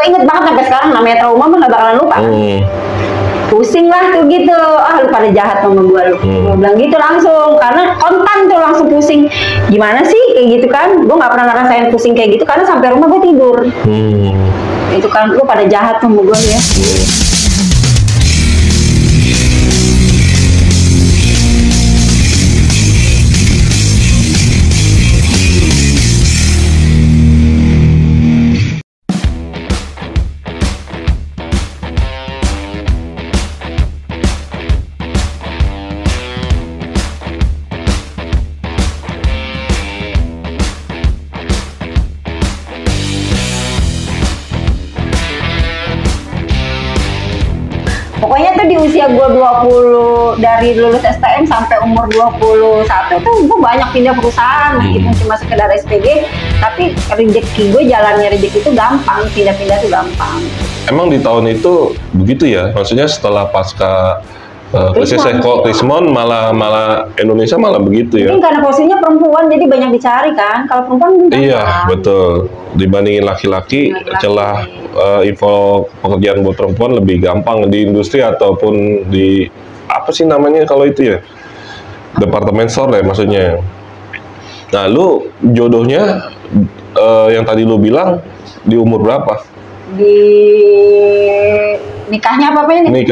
gue inget banget sampai sekarang, namanya trauma mah nggak bakalan lupa. Pusing lah tuh gitu, lu pada jahat sama gue lu. Gue bilang gitu langsung, karena kontan tuh langsung pusing. Gimana sih kayak gitu kan? Gue nggak pernah ngerasain pusing kayak gitu karena sampai rumah gue tidur. Itu kan lu pada jahat sama gue ya. Pokoknya tuh di usia gue 20, dari lulus STM sampai umur 21 tuh gue banyak pindah perusahaan, meskipun cuma sekedar SPG, tapi rezeki gue, jalannya rezeki itu gampang, pindah-pindah tuh gampang. Emang di tahun itu begitu ya? Maksudnya setelah pasca Krismon malah Indonesia malah begitu ya? Mungkin karena posisinya perempuan jadi banyak dicari kan, kalau perempuan iya betul, dibandingin laki-laki celah info pekerjaan buat perempuan lebih gampang di industri ataupun di apa sih namanya kalau itu ya, departemen store ya maksudnya. Nah lu jodohnya yang tadi lu bilang di umur berapa? Di nikahnya apa ini?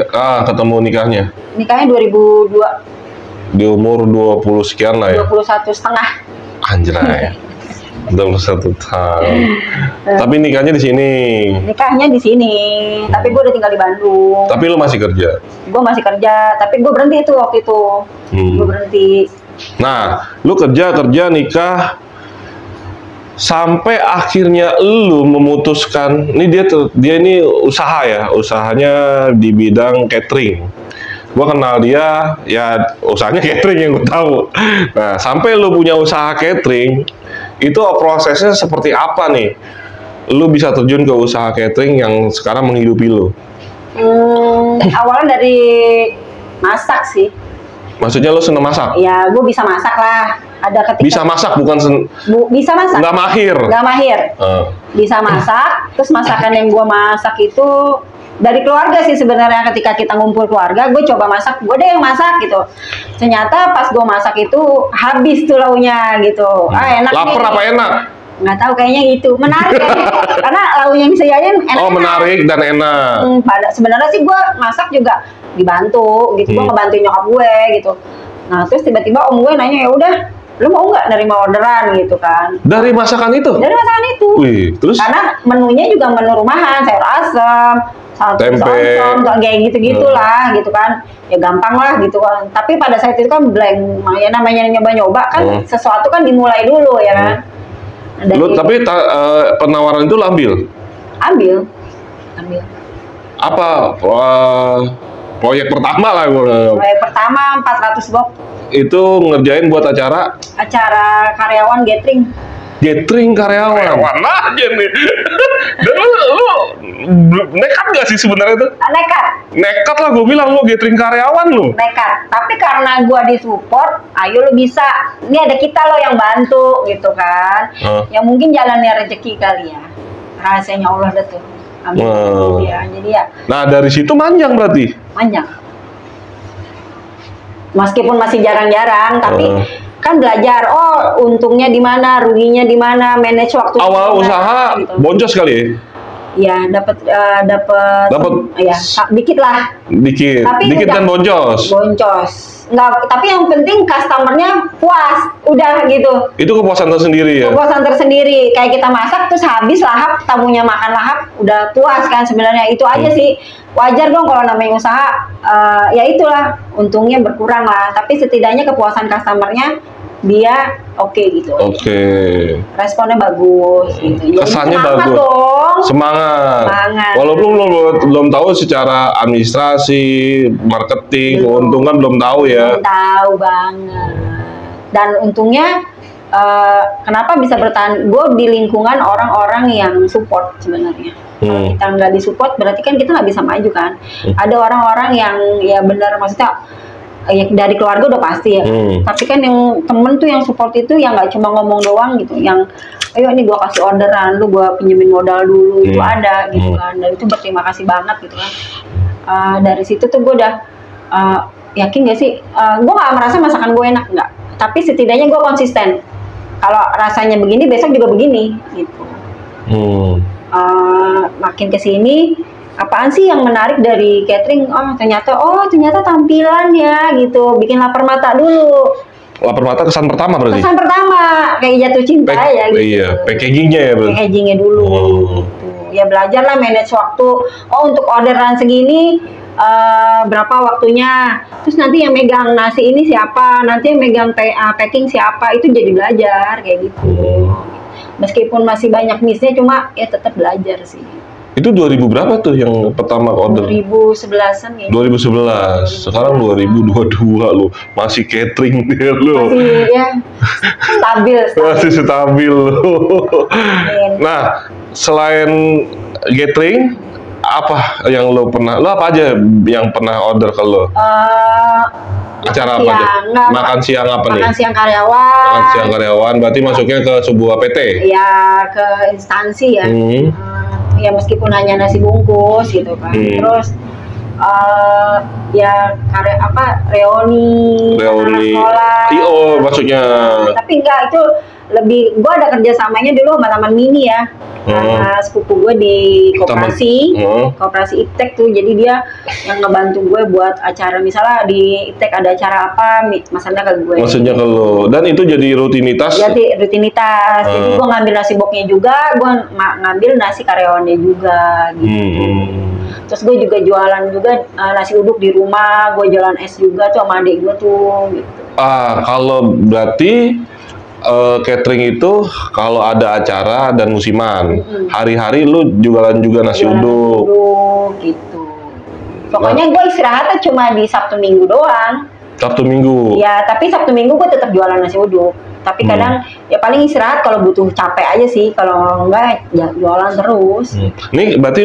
Ketemu nikahnya 2002. Di umur 20 sekian lah ya? 21 setengah. Anjay. 21 tahun. Tapi nikahnya di sini. Nikahnya di sini. Tapi gue udah tinggal di Bandung. Tapi lu masih kerja? Gue masih kerja, tapi gue berhenti itu waktu itu. Gue berhenti. Nah, lu kerja nikah sampai akhirnya lu memutuskan, ini dia ini usaha ya, usahanya di bidang catering. Gua kenal dia, ya usahanya catering yang gue tahu. Nah, sampai lu punya usaha catering, itu prosesnya seperti apa nih? Lu bisa terjun ke usaha catering yang sekarang menghidupi lu? Awalnya dari masak sih. Maksudnya lu seneng masak? Ya, gue bisa masak lah. Ada ketika bisa masak, bukan bisa masak. Nggak mahir. Nggak mahir. Bisa masak. Terus masakan yang gue masak itu dari keluarga sih sebenarnya. Ketika kita ngumpul keluarga, gue coba masak, gue deh yang masak gitu. Ternyata pas gue masak itu habis tuh launya gitu. Enak. Laper apa enak? Nggak tahu, kayaknya itu menarik kayaknya. Karena lauk yang disajiin enak. Oh, menarik dan enak. Sebenarnya sih gue masak juga dibantu gitu. Gue ngebantuin nyokap gue gitu. Nah terus tiba-tiba om gue nanya, ya udah lu mau nggak nerima orderan gitu kan? Dari masakan itu? Dari masakan itu. Wih, terus? Karena menunya juga menu rumahan, sayur asem, tempe, kayak gitu-gitulah gitu kan. Ya gampang lah gitu kan. Tapi pada saat itu kan blank, ya namanya nyoba-nyoba kan, sesuatu kan dimulai dulu ya kan. Lu tapi penawaran itu lu ambil? Ambil. Apa proyek pertama lah gue? Proyek pertama 400 box. Itu ngerjain buat acara karyawan gathering. Gathering karyawan aja nih. Dan lu nekat gak sih sebenarnya itu? Nekat lah, gue bilang lu gathering karyawan lu. Nekat, tapi karena gue disupport, ayo lu bisa. Ini ada kita lo yang bantu gitu kan. Ya mungkin jalannya rezeki kali ya. Rahasianya Allah dah tuh. Amin. Ya, jadi ya. Nah dari situ manjang berarti? Manjang. Meskipun masih jarang-jarang, tapi kan belajar. Oh, untungnya di mana, ruginya di mana, manage waktu. Awal usaha gitu. Boncos kali ya? Ya, dapat ya, dikit lah. Dikit. Tapi dikit dan boncos. Nggak, tapi yang penting customernya puas, udah gitu. Itu kepuasan tersendiri ya? Kepuasan tersendiri. Kayak kita masak terus habis lahap, tamunya makan lahap, udah puas kan sebenarnya. Itu aja sih. Wajar dong kalau namanya usaha, ya itulah, untungnya berkurang lah. Tapi setidaknya kepuasan customernya dia oke gitu. Responnya bagus gitu. Kesannya bagus. Semangat. Walaupun belum tahu secara administrasi, marketing, keuntungan belum tahu ya. Belum tahu banget. Dan untungnya kenapa bisa bertahan? Gue di lingkungan orang-orang yang support sebenarnya. Kalau kita nggak disupport berarti kan kita nggak bisa maju kan. Ada orang-orang yang ya benar, maksudnya ya dari keluarga udah pasti ya. Tapi kan yang temen tuh yang support itu yang nggak cuma ngomong doang gitu, yang ayo nih gua kasih orderan, lu gua pinjemin modal dulu, itu ada gitu kan. Dan itu berterima kasih banget gitu kan. Dari situ tuh gue udah yakin gak sih, gue gak merasa masakan gue enak, enggak, tapi setidaknya gue konsisten. Kalau rasanya begini besok juga begini gitu. Makin kesini, apaan sih yang menarik dari catering? Ternyata tampilan ya gitu, bikin lapar mata dulu. Lapar mata kesan pertama berarti? Kesan pertama, kayak jatuh cinta ya gitu. Iya, packagingnya ya berarti? Packagingnya dulu gitu. Ya belajar lah manage waktu. Oh, untuk orderan segini berapa waktunya, terus nanti yang megang nasi ini siapa, nanti yang megang packing siapa, itu jadi belajar kayak gitu. Meskipun masih banyak missnya, cuma ya tetap belajar sih. Itu 2000 berapa tuh yang pertama order? 2011-an ya. 2011. Sekarang 2022 lu. Masih catering dia lu. Masih ya stabil. Masih stabil lu. Nah, selain catering, apa yang lu apa aja yang pernah order ke lu? Acara apa aja? Makan siang apa nih? Makan siang karyawan. Makan siang karyawan, berarti masuknya ke sebuah PT? Ya, ke instansi ya. Ya meskipun hanya nasi bungkus gitu kan. Terus ya reuni sekolah. Maksudnya. Tapi enggak, itu lebih, gue ada kerjasamanya dulu sama Taman Mini ya. Karena sepupu gue di koperasi Iptek tuh, jadi dia yang ngebantu gue buat acara, misalnya di Iptek ada acara apa, maksudnya ke gue. Maksudnya ke lo, dan itu jadi rutinitas? Jadi rutinitas, jadi gue ngambil nasi boknya juga, gue ngambil nasi karyawannya juga gitu. Terus gue juga jualan juga nasi uduk di rumah, gue jualan es juga tuh sama adik gue tuh gitu. Kalau berarti catering itu kalau ada acara dan musiman, hari-hari lu jualan juga nasi uduk gitu. Pokoknya gue istirahatnya cuma di Sabtu Minggu doang. Sabtu Minggu? Ya, tapi Sabtu Minggu gue tetap jualan nasi uduk. Tapi kadang ya paling istirahat kalau butuh capek aja sih, kalau enggak ya jualan terus. Nih berarti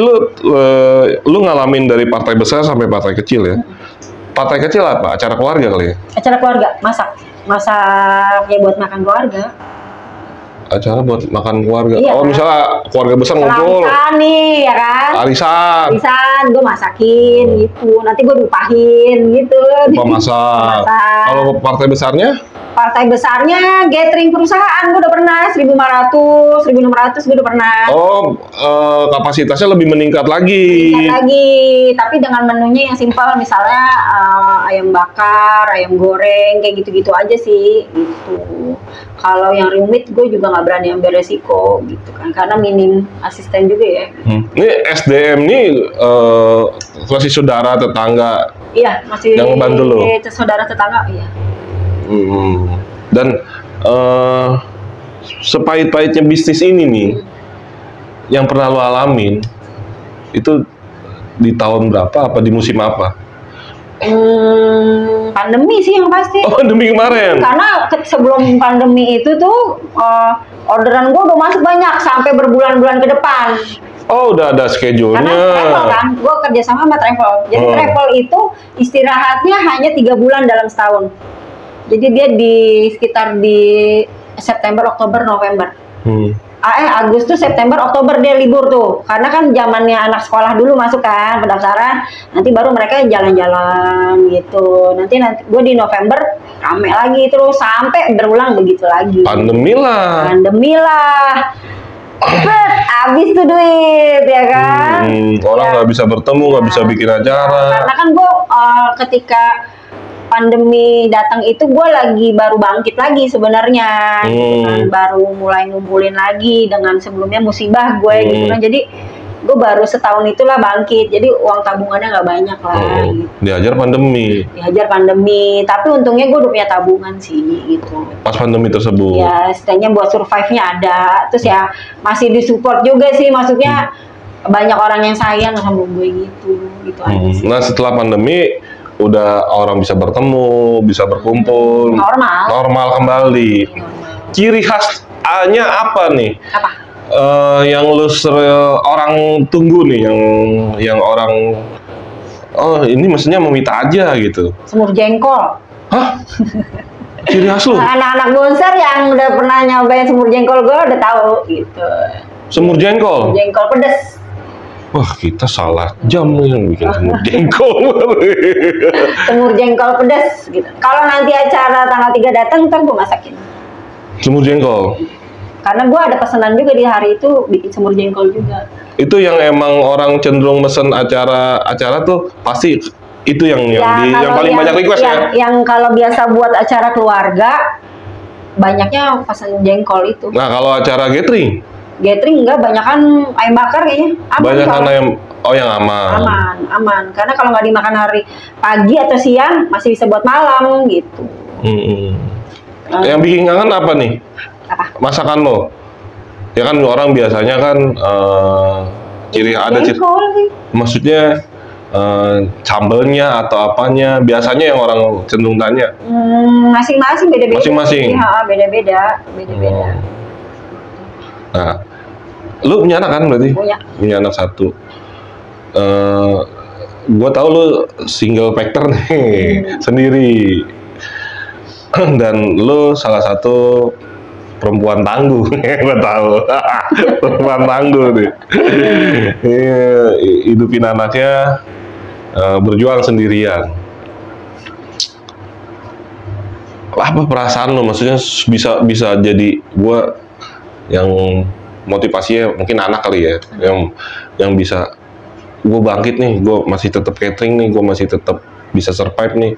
lu ngalamin dari partai besar sampai partai kecil ya? Partai kecil apa? Acara keluarga kali ya? Acara keluarga, masak ya buat makan keluarga. Acara buat makan keluarga. Iya, misalnya keluarga besar ngumpul. Arisan nih, ya kan? Arisan, gue masakin gitu. Nanti gue lupahin gitu. Masak. Kalau partai besarnya? Partai besarnya catering perusahaan, gue udah pernah 1.500, 1.600 gue udah pernah. Kapasitasnya lebih meningkat lagi. Tapi dengan menunya yang simpel, misalnya ayam bakar, ayam goreng, kayak gitu-gitu aja sih, gitu. Kalau yang rumit gue juga nggak berani ambil resiko gitu kan, karena minim asisten juga ya. Ini SDM nih masih saudara tetangga? Iya, masih yang bantu lo? Saudara tetangga, iya. Dan sepahit-pahitnya bisnis ini nih, yang pernah lo alamin, itu di tahun berapa, apa di musim apa? Pandemi sih yang pasti. Pandemi kemarin? Karena sebelum pandemi itu tuh orderan gue udah masuk banyak, sampai berbulan-bulan ke depan. Udah ada schedule-nya. Karena travel kan, gue kerjasama sama travel. Jadi travel itu istirahatnya hanya 3 bulan dalam setahun. Jadi dia sekitar di September, Oktober, November. Agustus, September, Oktober dia libur tuh. Karena kan zamannya anak sekolah dulu masuk kan, pendaftaran. Nanti baru mereka jalan-jalan gitu. Nanti gue di November rame lagi terus sampai berulang begitu lagi. Pandemi lah. Habis tuh duit ya kan. Orang nggak bisa bertemu, nggak bisa bikin acara. Karena kan gue ketika pandemi datang itu gue baru bangkit lagi sebenarnya, gitu kan. Baru mulai ngumpulin lagi, dengan sebelumnya musibah gue gitu kan. Jadi gue baru setahun itulah bangkit, jadi uang tabungannya nggak banyak lah. Gitu. Dihajar pandemi, tapi untungnya gue udah punya tabungan sih gitu. Pas pandemi tersebut? Ya, setidaknya buat survive-nya ada. Terus ya masih disupport juga sih, maksudnya banyak orang yang sayang sama gue gitu aja sih. Nah setelah pandemi udah orang bisa bertemu, bisa berkumpul, normal kembali. Ciri khasnya apa nih? Apa? Yang orang tunggu nih, yang orang oh ini mestinya Mamita aja gitu. Semur jengkol. Hah? Ciri khas lu? Anak-anak bonser yang udah pernah nyobain semur jengkol gue udah tahu gitu. Semur jengkol? Semur jengkol pedes. Wah, kita salah jam nih yang bikin semur jengkol. Semur jengkol pedes gitu. Kalau nanti acara tanggal 3 datang, ntar gue masakin. Semur jengkol? Karena gue ada pesanan juga di hari itu bikin semur jengkol juga. Itu yang emang orang cenderung mesen acara tuh pasti itu yang paling banyak request ya? Yang kalau biasa buat acara keluarga, banyaknya pesan jengkol itu. Nah, kalau acara gathering? Gathering enggak, banyakan ayam bakar kayaknya. Banyakan ayam, yang aman. Aman. Karena kalau nggak dimakan hari pagi atau siang, masih bisa buat malam gitu. Yang bikin kangen apa nih? Apa? Masakan lo? Ya kan orang biasanya kan maksudnya sambelnya atau apanya biasanya yang orang cenderung tanya. Masing-masing beda-beda. Masing-masing. Iya, beda-beda. Nah, lu punya anak kan berarti? Punya anak 1. Gua tahu lu single factor nih sendiri. Dan lu salah satu perempuan tangguh, gue tahu. Perempuan tangguh nih. Hidupin anaknya berjuang sendirian. Apa perasaan lo? Maksudnya bisa jadi gue yang motivasinya mungkin anak kali ya, yang bisa gue bangkit nih, gue masih tetap catering nih, gue masih tetap bisa survive nih.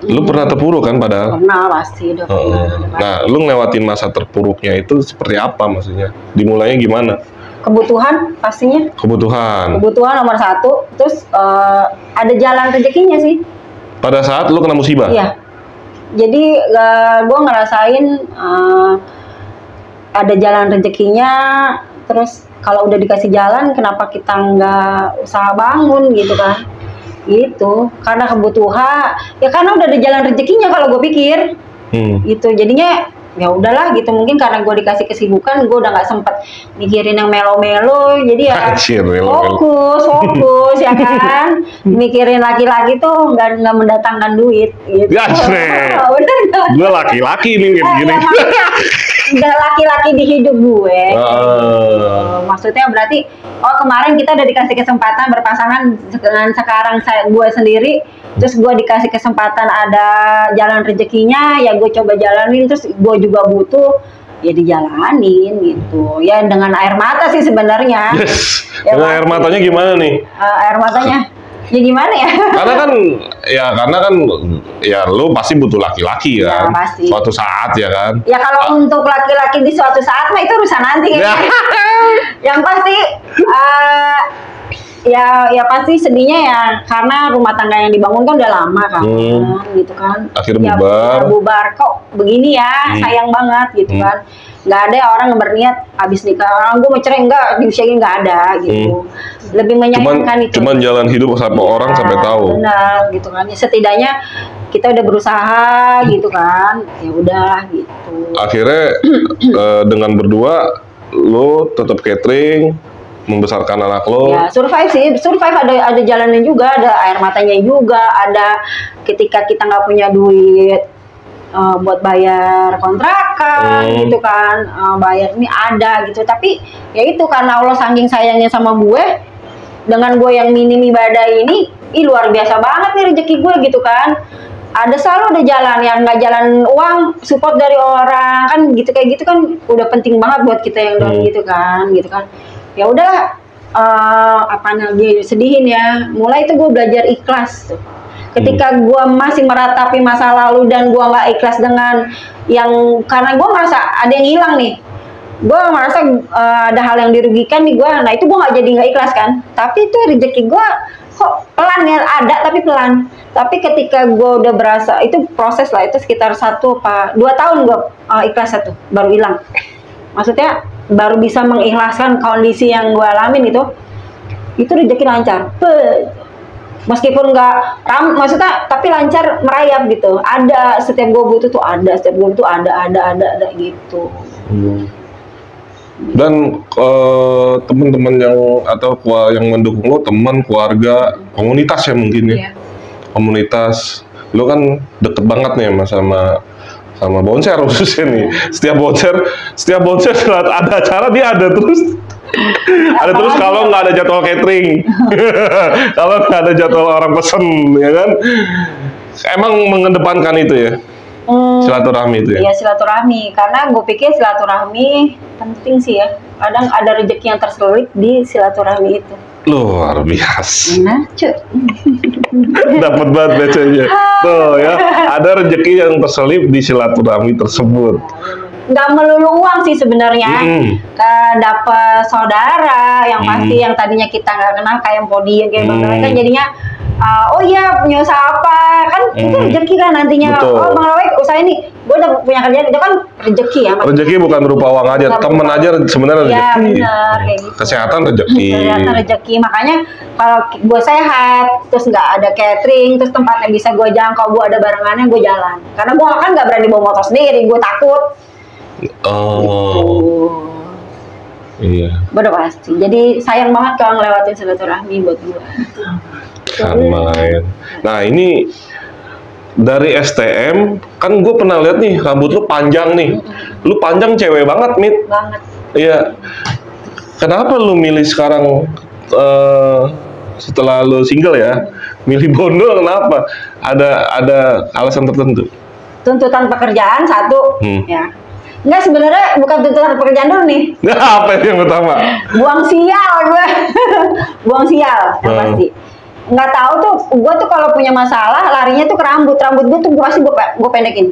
Lu pernah terpuruk kan padahal? Pernah, pasti udah pernah. Nah, lu ngelewatin masa terpuruknya itu seperti apa maksudnya? Dimulainya gimana? Kebutuhan pastinya. Kebutuhan nomor 1. Terus ada jalan rezekinya sih. Pada saat lu kena musibah? Iya. Jadi gue ngerasain ada jalan rezekinya. Terus kalau udah dikasih jalan, kenapa kita nggak usaha bangun gitu kan? Gitu, karena kebutuhan ya, karena udah ada jalan rezekinya kalau gue pikir. Gitu, jadinya ya udahlah gitu. Mungkin karena gue dikasih kesibukan, gue udah nggak sempet mikirin yang melo-melo, jadi ya fokus ya kan. Mikirin laki-laki tuh nggak mendatangkan duit gitu. Bener nggak? Gue laki-laki nih gini. Udah laki-laki di hidup gue. Maksudnya berarti kemarin kita udah dikasih kesempatan berpasangan dengan sekarang gue sendiri, terus gue dikasih kesempatan ada jalan rezekinya, ya gue coba jalanin. Terus gue juga butuh, ya dijalanin gitu. Ya dengan air mata sih sebenarnya. Ya, dengan air matanya gimana nih? Air matanya ya gimana ya? Karena kan lu pasti butuh laki-laki kan. Ya, pasti. Suatu saat ya kan. Ya kalau untuk laki-laki di suatu saat mah itu urusan nanti kan. Yang pasti ya pasti sedihnya ya karena rumah tangga yang dibangun kan udah lama kan, gitu kan. Akhirnya bubar kok begini ya, sayang banget gitu kan. Nggak ada orang yang berniat abis nikah gue mau cerai, enggak, di usia ini nggak ada gitu. Lebih menyayangkan itu. Cuman jalan hidup sama orang sampai tahu. Benar gitu kan. Ya, setidaknya kita udah berusaha gitu kan. Ya udah gitu. Akhirnya dengan berdua lo tetap catering, membesarkan anak lo. Ya, survive ada jalannya juga, ada air matanya juga, ada ketika kita nggak punya duit buat bayar kontrakan gitu kan, bayar ini ada gitu. Tapi ya itu karena Allah saking sayangnya sama gue, dengan gue yang minim ibadah ini, luar biasa banget nih rezeki gue gitu kan. Ada selalu ada jalan, yang nggak jalan uang, support dari orang kan gitu, kayak gitu kan udah penting banget buat kita yang doang gitu kan. Ya udah apa namanya, sedihin ya. Mulai itu gue belajar ikhlas tuh. Ketika gue masih meratapi masa lalu dan gue nggak ikhlas dengan yang, karena gue merasa ada yang hilang nih, gue merasa ada hal yang dirugikan nih gue, nah itu gue nggak ikhlas kan. Tapi itu rezeki gue kok pelan ya, ada tapi pelan. Tapi ketika gue udah berasa, itu proses lah, itu sekitar 1-2 tahun gue ikhlas baru hilang. Maksudnya baru bisa mengikhlaskan kondisi yang gue alamin itu rezeki lancar. Meskipun nggak maksudnya tapi lancar, merayap gitu. Ada setiap gue butuh tuh ada, setiap gue butuh ada gitu. Dan teman-teman yang atau yang mendukung lo, teman, keluarga, komunitas ya mungkin ya. Iya. Komunitas. Lo kan deket banget nih sama Bonser khususnya nih. Setiap Bonser saat ada acara dia ada terus. Ada terus kalau nggak ada jadwal catering. Kalau nggak ada jadwal orang pesen, ya kan? Emang mengedepankan itu ya? Silaturahmi itu ya? Iya, silaturahmi. Karena gue pikir silaturahmi penting sih ya. Kadang ada rezeki yang terselip di silaturahmi itu. Luar biasa. Nah, cuy. Dapat banget bacanya. Tuh ya, ada rezeki yang terselip di silaturahmi tersebut. Nggak melulu uang sih sebenarnya. Dapat saudara yang pasti yang tadinya kita nggak kenal kayak Podi kayak Bang Rawek kan jadinya oh iya punya usaha apa kan itu rezeki kan nantinya. Betul. Oh Bang Rawek usaha ini gue udah punya kerjaan itu kan rezeki ya. Rezeki bukan berupa uang aja, temen aja sebenarnya rezeki. Iya benar kayak gitu. Kesehatan rezeki. Kesehatan rezeki, makanya kalau gue sehat terus nggak ada catering terus tempatnya bisa gue jangkau, gue ada barengannya gue jalan karena gue kan nggak berani bawa motor sendiri, gue takut. Oh. Iya. Udah pasti. Jadi sayang banget kalau ngelewatin silaturahmi buat gue. Sama ya. Nah ini dari STM kan gue pernah lihat nih rambut lu panjang nih. Lu panjang cewek banget, Mit. Banget. Iya. Kenapa lu milih sekarang setelah lu single ya? Milih bondol kenapa? Ada alasan tertentu? Tuntutan pekerjaan satu, ya. Enggak, sebenarnya bukan tuntutan pekerjaan dulu nih. Nah, apa yang utama? Buang sial gue. Buang sial, yang pasti. Nggak tahu tuh, gue tuh kalau punya masalah larinya tuh ke rambut. Rambut gue tuh pasti gue pendekin.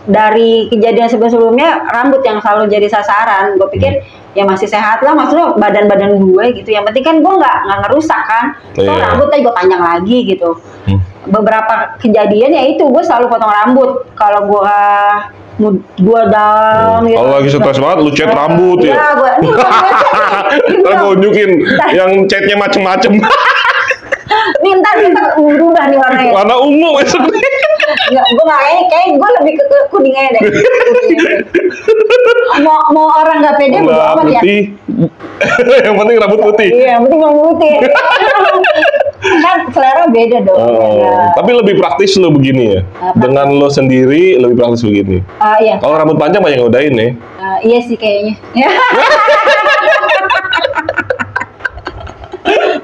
Dari kejadian sebelumnya rambut yang selalu jadi sasaran. Gue pikir ya masih sehat lah, maksudnya badan gue gitu. Yang penting kan gue nggak ngerusak kan. So rambut aja gue panjang lagi gitu. Beberapa kejadian ya itu gue selalu potong rambut. Kalau gue down gitu. Kalau lagi stres banget lu cat rambut ya. Iya, gue Ntar gue unjukin yang catnya macem-macem. Nih ntar kita berubah nih warnanya. Warna ungu besok. Enggak, gue nggak kayak gue lebih ke kuning aja deh. Mau orang nggak pede bodo amat ya. Yang penting rambut putih. Iya, yang penting rambut putih. Kan selera beda dong. Ya. Tapi lebih praktis lo begini ya. Dengan lo sendiri lebih praktis begini. Iya. Kalau rambut panjang banyak yang udahin nih. Iya sih kayaknya.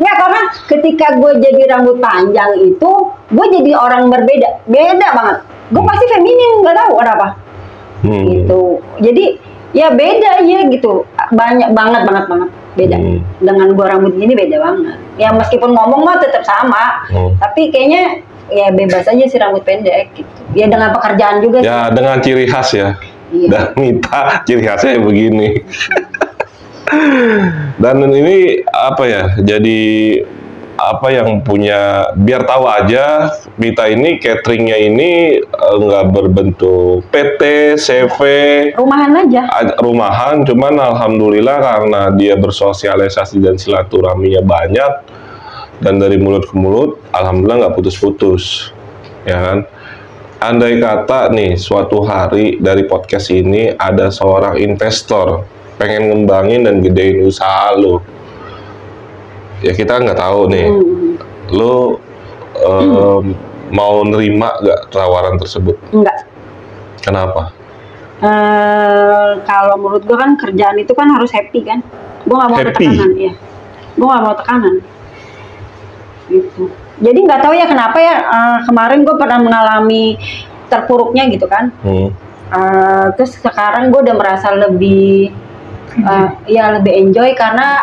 Nggak, karena ketika gue jadi rambut panjang itu, gue jadi orang beda banget. Gue pasti feminim, nggak tahu kenapa. Gitu. Jadi ya beda ya gitu. Banyak banget beda. Dengan gue rambut gini beda banget. Ya meskipun ngomong mah tetap sama, tapi kayaknya ya bebas aja sih rambut pendek gitu. Ya dengan pekerjaan juga sih. Ya dengan ciri khas ya. Iya. Dan Mita ciri khasnya begini. Dan ini apa ya, jadi apa yang punya, biar tahu aja Mita ini cateringnya ini nggak berbentuk PT, CV, rumahan aja, rumahan, cuman alhamdulillah karena dia bersosialisasi dan silaturahminya banyak dan dari mulut ke mulut alhamdulillah nggak putus-putus, ya kan. Andai kata nih suatu hari dari podcast ini ada seorang investor pengen ngembangin dan gedein usaha lo, ya kita nggak tahu nih, lo mau nerima nggak tawaran tersebut? Enggak. Kenapa? Kalau menurut gue kan kerjaan itu kan harus happy kan, gue nggak mau tekanan, ya, gue nggak mau tekanan, gitu. Jadi nggak tahu ya kenapa ya, kemarin gue pernah mengalami terpuruknya gitu kan, terus sekarang gue udah merasa lebih ya lebih enjoy karena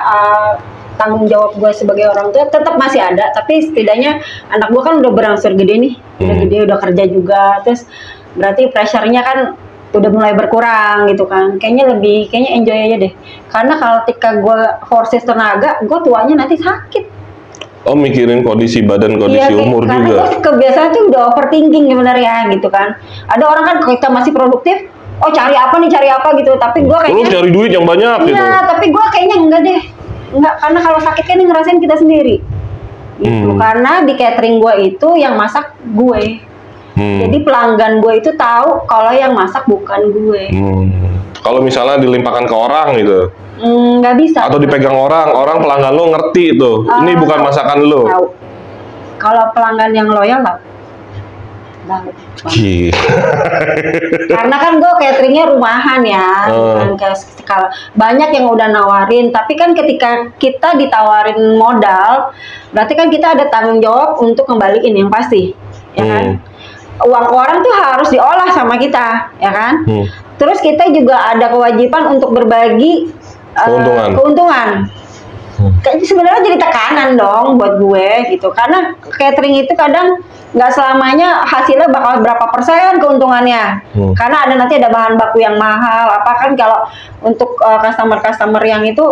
tanggung jawab gue sebagai orang tua tetap masih ada, tapi setidaknya anak gue kan udah berangsur gede nih, udah gede, udah kerja juga, terus berarti pressure-nya kan udah mulai berkurang gitu kan, kayaknya enjoy aja deh, karena kalau ketika gue forces tenaga, gue tuanya nanti sakit. Oh, mikirin kondisi badan, kondisi umur karena juga. Karena kebiasaan tuh udah overthinking sebenarnya gitu kan, ada orang kan kita masih produktif, oh cari apa gitu, tapi gue kayaknya terus cari duit yang banyak gitu. Iya, tapi gue kayaknya enggak deh. Enggak, karena kalau sakit kan ngerasain kita sendiri. Gitu. Karena di catering gue itu yang masak gue. Jadi pelanggan gue itu tahu kalau yang masak bukan gue. Kalau misalnya dilimpahkan ke orang gitu, Nggak bisa. atau dipegang orang pelanggan lo ngerti itu, ini bukan masakan lo. Tahu. Kalau pelanggan yang loyal lah. Tahu. Karena kan gue cateringnya rumahan ya, bukan kayak skala. Banyak yang udah nawarin, tapi kan ketika kita ditawarin modal, berarti kan kita ada tanggung jawab untuk kembaliin yang pasti, ya kan? Uang orang tuh harus diolah sama kita, ya kan? Terus kita juga ada kewajiban untuk berbagi keuntungan. Kayak sebenarnya jadi tekanan dong buat gue gitu, karena catering itu kadang nggak selamanya hasilnya bakal berapa persen keuntungannya, karena nanti ada bahan baku yang mahal. Apa kan kalau untuk customer yang itu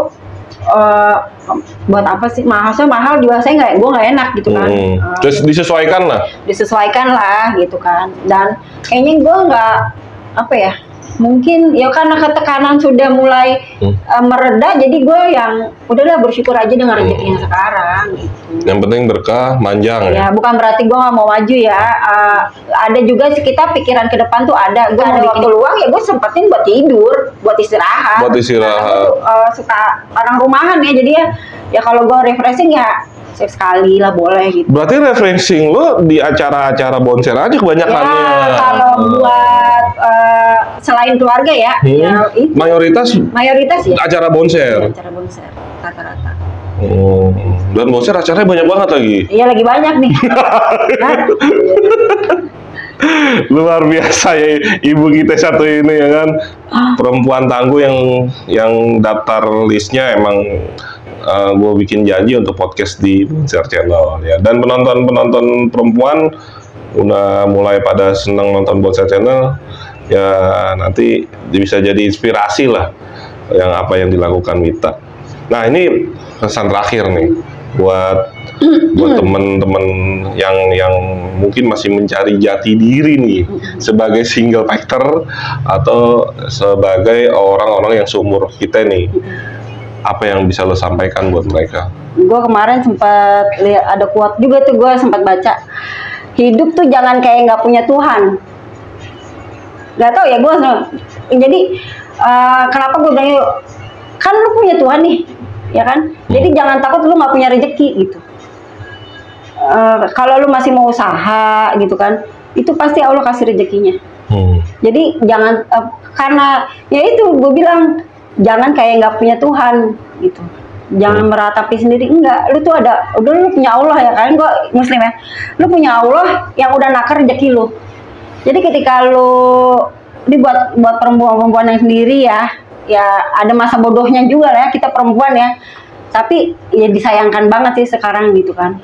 buat apa sih mahal juga, saya gue nggak enak gitu kan. Terus disesuaikan lah gitu kan, dan kayaknya gue nggak apa ya, mungkin ya karena ketekanan sudah mulai mereda, jadi gue yang udahlah bersyukur aja dengan rezekinya sekarang gitu. Yang penting berkah, manjang ya. Bukan berarti gue nggak mau maju ya, ada juga sih kita pikiran ke depan tuh ada. Gue mau waktu luang ya gue sempetin buat tidur, buat istirahat. Suka orang rumahan ya, jadi ya kalau gue refreshing ya sekali lah boleh gitu. Berarti refreshing lo di acara-acara bonser aja kebanyakannya. Ya kalau buat selain keluarga ya, ya itu. Mayoritas ya. Acara bonser. Acara bonser rata-rata. Dan bonser acaranya banyak banget lagi. Iya lagi banyak nih. Luar biasa ya ibu kita satu ini ya kan, perempuan tangguh yang daftar listnya emang. Gue bikin janji untuk podcast di Bonser Channel ya, dan penonton perempuan udah mulai pada senang nonton Bonser Channel ya, nanti bisa jadi inspirasi lah yang apa yang dilakukan Wita. Nah ini pesan terakhir nih buat temen-temen yang mungkin masih mencari jati diri nih sebagai single factor atau sebagai orang-orang yang seumur kita nih. Apa yang bisa lo sampaikan buat mereka? Gue kemarin sempat lihat ada quote juga tuh, gue sempat baca, hidup tuh jangan kayak nggak punya Tuhan. Gak tau ya gue, jadi kenapa gue bilang kan lu punya Tuhan nih, ya kan? Jadi jangan takut lu nggak punya rezeki gitu. Kalau lu masih mau usaha gitu kan, itu pasti Allah kasih rezekinya. Jadi jangan karena ya itu gue bilang, jangan kayak nggak punya Tuhan gitu, jangan meratapi sendiri. Enggak, lu tuh lu punya Allah ya kan, gua muslim ya, lu punya Allah yang udah nakar rezeki lu. Jadi ketika lu dibuat perempuan yang sendiri ya ada masa bodohnya juga lah ya, kita perempuan ya, tapi ya disayangkan banget sih sekarang gitu kan.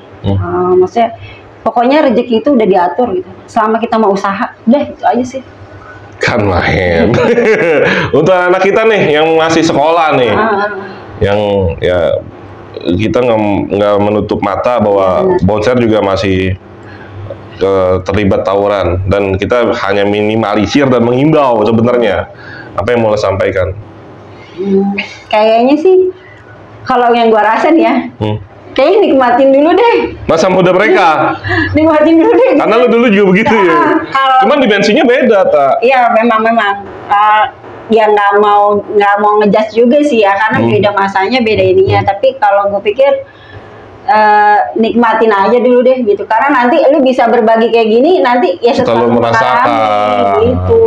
Maksudnya pokoknya rezeki itu udah diatur gitu, selama kita mau usaha, udah itu aja sih. Kan main. Untuk anak kita nih yang masih sekolah nih, yang ya kita nggak menutup mata bahwa bonser juga masih terlibat tawuran, dan kita hanya minimalisir dan mengimbau sebenarnya. Apa yang mau lo sampaikan? Kayaknya sih kalau yang gua rasain ya, kayaknya nikmatin dulu deh. Masa muda mereka. Nikmatin dulu deh. Karena lu dulu juga begitu ya. Cuman dimensinya beda, tak? Iya, memang. Ya nggak mau ngejudge juga sih ya, karena beda masanya, beda ininya. Tapi kalau gue pikir nikmatin aja dulu deh gitu. Karena nanti lu bisa berbagi kayak gini, nanti ya setelah merasakan gitu.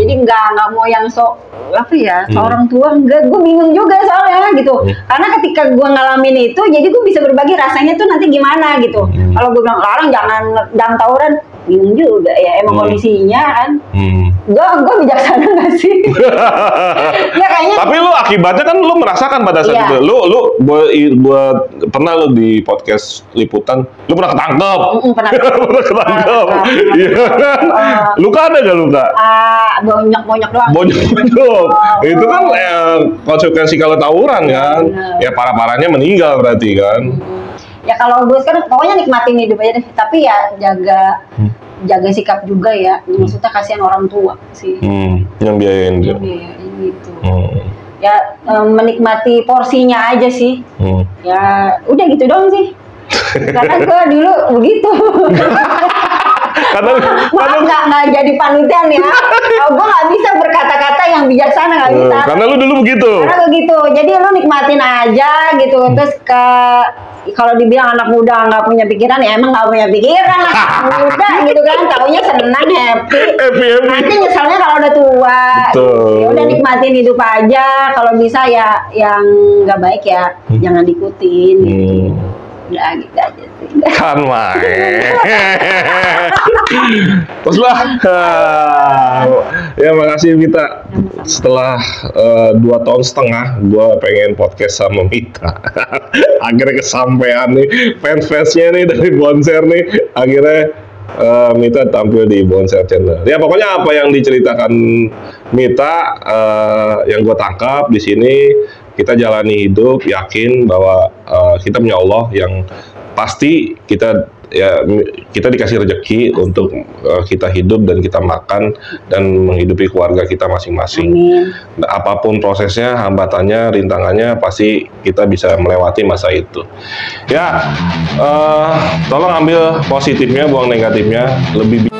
Jadi nggak mau yang seorang tua, enggak, gue bingung juga soalnya gitu. Karena ketika gue ngalamin itu, jadi gue bisa berbagi rasanya tuh nanti gimana gitu. Kalau gue bilang larang jangan tawuran, bingung juga ya, emang kondisinya kan. Gue bijaksana gak sih? Ya kayaknya. Tapi lu akibatnya kan lu merasakan pada saat itu. Lu buat pernah lu di podcast liputan, lu pernah ketangkep. Pernah ketangkep. Iya. Luka ada gak luka? Bonyok doang. Bonyok. Itu kan konsekuensi kalau tawuran kan. Ya parah-parahnya meninggal berarti kan. Ya kalau gue sekarang pokoknya nikmatin hidup aja deh. Tapi ya jaga sikap juga ya. Maksudnya kasihan orang tua sih. Yang biayain dia. Gitu. Ya menikmati porsinya aja sih. Ya udah gitu dong sih. Karena gue dulu begitu. Maaf nggak jadi panutan ya. Gue nggak bisa berkata-kata yang bijaksana, nggak bisa. Karena lu dulu begitu. Karena begitu. Jadi lu nikmatin aja gitu. Terus kalau dibilang anak muda nggak punya pikiran, ya emang nggak punya pikiran lah. Anak muda gitu kan, taunya senang, happy. Nanti nyesalnya kalau udah tua. Ya udah nikmatin hidup aja. Kalau bisa ya yang nggak baik ya jangan diikutin. Gitu. Udah gitu aja sih. Kan main. Terus lah. Ya makasih Mita. Setelah 2,5 tahun gue pengen podcast sama Mita. Akhirnya kesampaian nih fans-fansnya nih dari Bonser nih. Akhirnya Mita tampil di Bonser Channel. Ya pokoknya apa yang diceritakan Mita, yang gue tangkap di sini, kita jalani hidup yakin bahwa kita punya Allah yang pasti kita dikasih rezeki untuk kita hidup dan kita makan dan menghidupi keluarga kita masing-masing. Nah, apapun prosesnya, hambatannya, rintangannya, pasti kita bisa melewati masa itu. Ya, tolong ambil positifnya, buang negatifnya. Lebih